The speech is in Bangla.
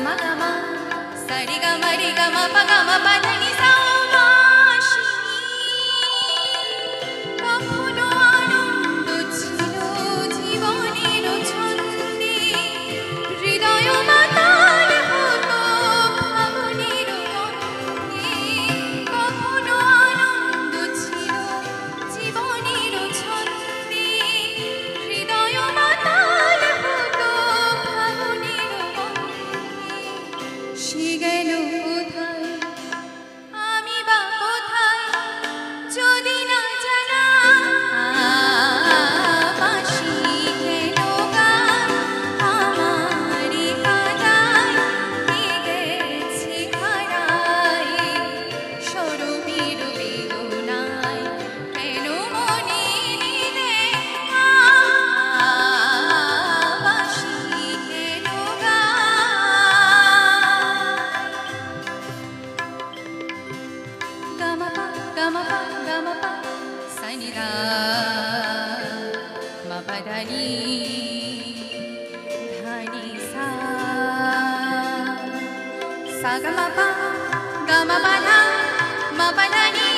ma ga ma sa ri ga ma pa ga ma pa dha ni sa ma shi কখনো আনন্দ ছিল জীবনের ছন্দে হৃদয় মাতাল হতো ভাবনের গন্ধে কখনো আনন্দ ছিল জীবনের ছন্দে হৃদয় মাতাল হতো ভাবনের গন্ধে সে গেল কোথায় আমি বা কোথায় যদি না জানা বাঁশি গেল গান আমারি কাদায় গেছে হারায় সরবীর বেদনায় কেন মনে নিলে বাঁশি গেল গান ga ma pa sa ni da ma pa da ni dha ni sa sa ga ma pa dha ma pa da ni